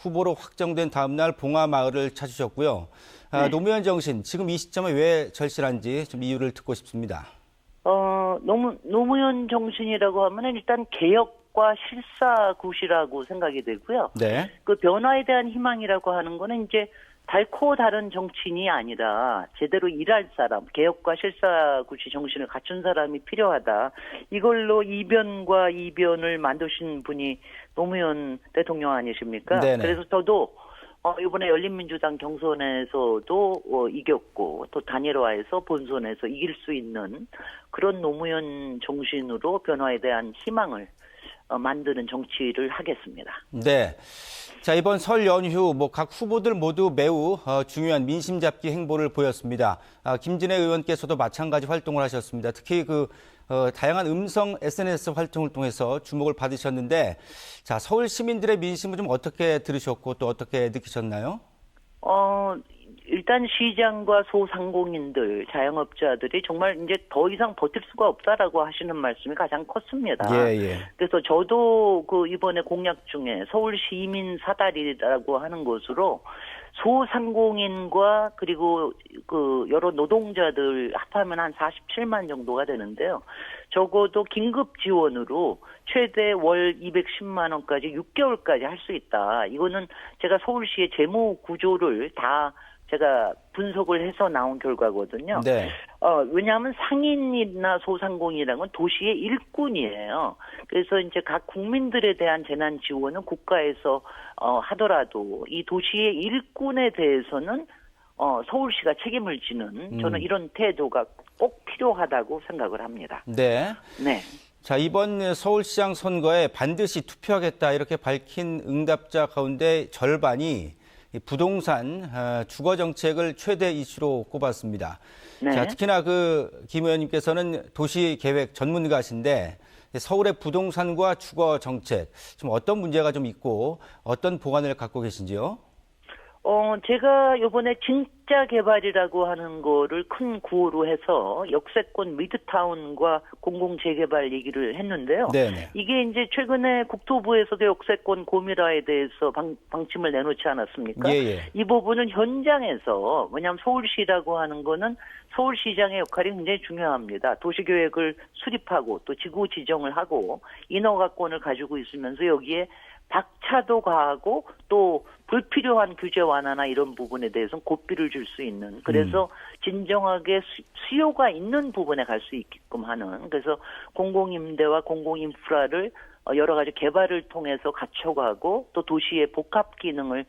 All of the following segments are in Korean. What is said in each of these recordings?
후보로 확정된 다음 날 봉화마을을 찾으셨고요. 네. 노무현 정신, 지금 이 시점에 왜 절실한지 좀 이유를 듣고 싶습니다. 노무현 정신이라고 하면은 일단 개혁과 실사굿이라고 생각이 되고요. 네. 그 변화에 대한 희망이라고 하는 거는 이제 달코 다른 정치인이 아니라 제대로 일할 사람, 개혁과 실사굿이 정신을 갖춘 사람이 필요하다. 이걸로 이변과 이변을 만드신 분이 노무현 대통령 아니십니까? 네네. 그래서 저도 이번에 열린민주당 경선에서도 이겼고 또 단일화해서 본선에서 이길 수 있는 그런 노무현 정신으로 변화에 대한 희망을 만드는 정치를 하겠습니다. 네. 자, 이번 설 연휴 각 후보들 모두 매우 중요한 민심 잡기 행보를 보였습니다. 김진애 의원께서도 마찬가지 활동을 하셨습니다. 특히 다양한 음성 SNS 활동을 통해서 주목을 받으셨는데, 자, 서울 시민들의 민심을 좀 어떻게 들으셨고 또 어떻게 느끼셨나요? 일단 시장과 소상공인들, 자영업자들이 정말 이제 더 이상 버틸 수가 없다라고 하시는 말씀이 가장 컸습니다. 예. 그래서 저도 이번에 공약 중에 서울 시민 사다리라고 하는 것으로 소상공인과 그리고 여러 노동자들 합하면 한 47만 정도가 되는데요. 적어도 긴급 지원으로 최대 월 210만 원까지 6개월까지 할 수 있다. 이거는 제가 서울시의 재무 구조를 다 제가 분석을 해서 나온 결과거든요. 네. 왜냐하면 상인이나 소상공인이라는 건 도시의 일꾼이에요. 그래서 이제 각 국민들에 대한 재난 지원은 국가에서 하더라도 이 도시의 일꾼에 대해서는 서울시가 책임을 지는 저는 이런 태도가 꼭 필요하다고 생각을 합니다. 네. 네. 자, 이번 서울시장 선거에 반드시 투표하겠다 이렇게 밝힌 응답자 가운데 절반이 이 부동산 주거 정책을 최대 이슈로 꼽았습니다. 네. 자, 특히나 김 의원님께서는 도시계획 전문가신데 서울의 부동산과 주거 정책 좀 어떤 문제가 좀 있고 어떤 보관을 갖고 계신지요? 제가 이번에 진짜 개발이라고 하는 거를 큰 구호로 해서 역세권 미드타운과 공공재개발 얘기를 했는데요. 네네. 이게 이제 최근에 국토부에서도 역세권 고밀화에 대해서 방침을 내놓지 않았습니까? 예. 이 부분은 현장에서, 왜냐하면 서울시라고 하는 거는 서울시장의 역할이 굉장히 중요합니다. 도시계획을 수립하고 또 지구 지정을 하고 인허가권을 가지고 있으면서 여기에 박차도 가하고 또 불필요한 규제 완화나 이런 부분에 대해서는 고삐를 줄 수 있는, 그래서 진정하게 수요가 있는 부분에 갈 수 있게끔 하는, 그래서 공공임대와 공공인프라를 여러 가지 개발을 통해서 갖춰가고 또 도시의 복합 기능을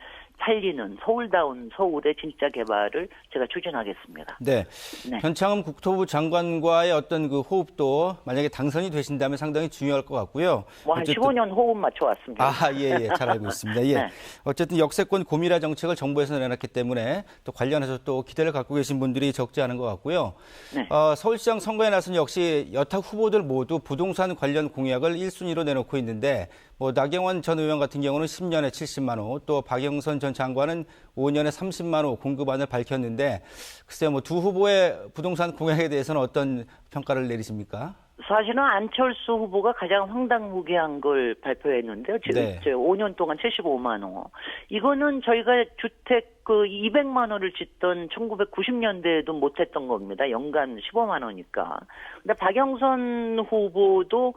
살리는 서울다운 서울의 진짜 개발을 제가 추진하겠습니다. 네. 네. 변창흠 국토부 장관과의 어떤 호흡도 만약에 당선이 되신다면 상당히 중요할 것 같고요. 한 15년 호흡 맞춰왔습니다. 예. 잘 알고 있습니다. 예. 네. 어쨌든 역세권 고밀화 정책을 정부에서 내놨기 때문에 또 관련해서 또 기대를 갖고 계신 분들이 적지 않은 것 같고요. 네. 서울시장 선거에 나선 역시 여타 후보들 모두 부동산 관련 공약을 1순위로 내놓고 있는데 나경원 전 의원 같은 경우는 10년에 70만 호, 또 박영선 전 장관은 5년에 30만 호 공급안을 밝혔는데 글쎄요, 두 후보의 부동산 공약에 대해서는 어떤 평가를 내리십니까? 사실은 안철수 후보가 가장 황당무계한 걸 발표했는데요. 지금 네. 5년 동안 75만 호. 이거는 저희가 주택 200만 원을 짓던 1990년대에도 못했던 겁니다. 연간 15만 원이니까. 근데 박영선 후보도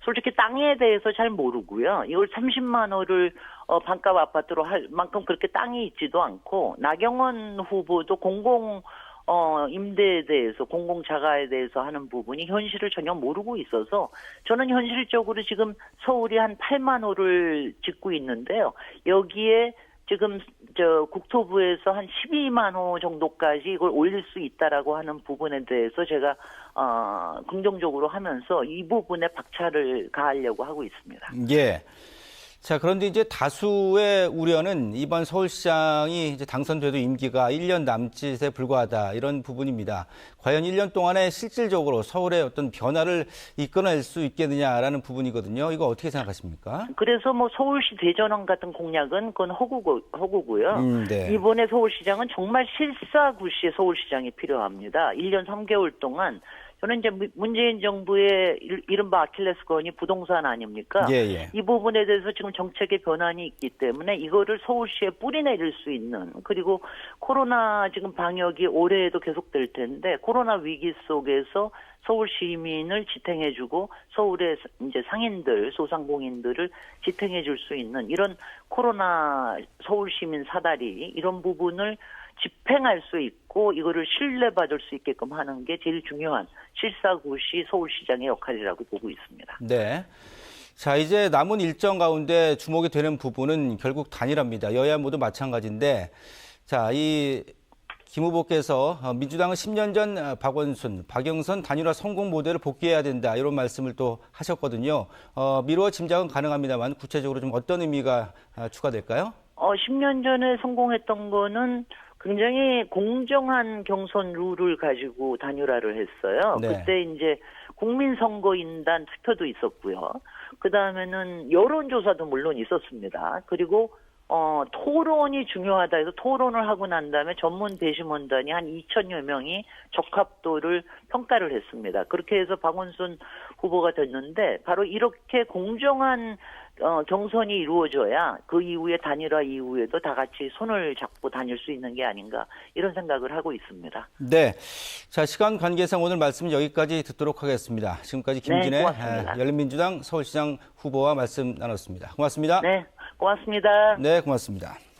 솔직히 땅에 대해서 잘 모르고요. 이걸 30만 원을 반값 아파트로 할 만큼 그렇게 땅이 있지도 않고, 나경원 후보도 임대에 대해서, 공공자가에 대해서 하는 부분이 현실을 전혀 모르고 있어서 저는 현실적으로 지금 서울이 한 8만 호를 짓고 있는데요. 여기에 지금 국토부에서 한 12만 호 정도까지 이걸 올릴 수 있다라고 하는 부분에 대해서 제가 긍정적으로 하면서 이 부분에 박차를 가하려고 하고 있습니다. 예. 자, 그런데 이제 다수의 우려는 이번 서울시장이 이제 당선돼도 임기가 1년 남짓에 불과하다, 이런 부분입니다. 과연 1년 동안에 실질적으로 서울의 어떤 변화를 이끌어낼 수 있겠느냐라는 부분이거든요. 이거 어떻게 생각하십니까? 그래서 서울시 대전환 같은 공약은 그건 허구고요. 네. 이번에 서울시장은 정말 실사구시의 서울시장이 필요합니다. 1년 3개월 동안 저는 이제 문재인 정부의 이른바 아킬레스건이 부동산 아닙니까? 예, 예. 이 부분에 대해서 지금 정책의 변환이 있기 때문에 이거를 서울시에 뿌리 내릴 수 있는, 그리고 코로나 지금 방역이 올해에도 계속될 텐데 코로나 위기 속에서 서울 시민을 지탱해주고 서울의 이제 상인들, 소상공인들을 지탱해줄 수 있는 이런 코로나 서울 시민 사다리 이런 부분을 집행할 수 있고 이거를 신뢰받을 수 있게끔 하는 게 제일 중요한 실사구시 서울시장의 역할이라고 보고 있습니다. 네. 자, 이제 남은 일정 가운데 주목이 되는 부분은 결국 단일화입니다. 여야 모두 마찬가지인데, 자, 이 김 후보께서 민주당은 10년 전 박원순, 박영선 단일화 성공 모델을 복귀해야 된다 이런 말씀을 또 하셨거든요. 미루어 짐작은 가능합니다만 구체적으로 좀 어떤 의미가 추가될까요? 10년 전에 성공했던 거는 굉장히 공정한 경선 룰을 가지고 단일화를 했어요. 네. 그때 이제 국민선거인단 투표도 있었고요. 그 다음에는 여론조사도 물론 있었습니다. 그리고 토론이 중요하다 해서 토론을 하고 난 다음에 전문 배심원단이 한 2천여 명이 적합도를 평가를 했습니다. 그렇게 해서 박원순 후보가 됐는데 바로 이렇게 공정한 경선이 이루어져야 그 이후에 단일화 이후에도 다 같이 손을 잡고 다닐 수 있는 게 아닌가 이런 생각을 하고 있습니다. 네. 자, 시간 관계상 오늘 말씀 여기까지 듣도록 하겠습니다. 지금까지 김진애 고맙습니다. 열린민주당 서울시장 후보와 말씀 나눴습니다. 고맙습니다. 네, 고맙습니다. 네, 고맙습니다.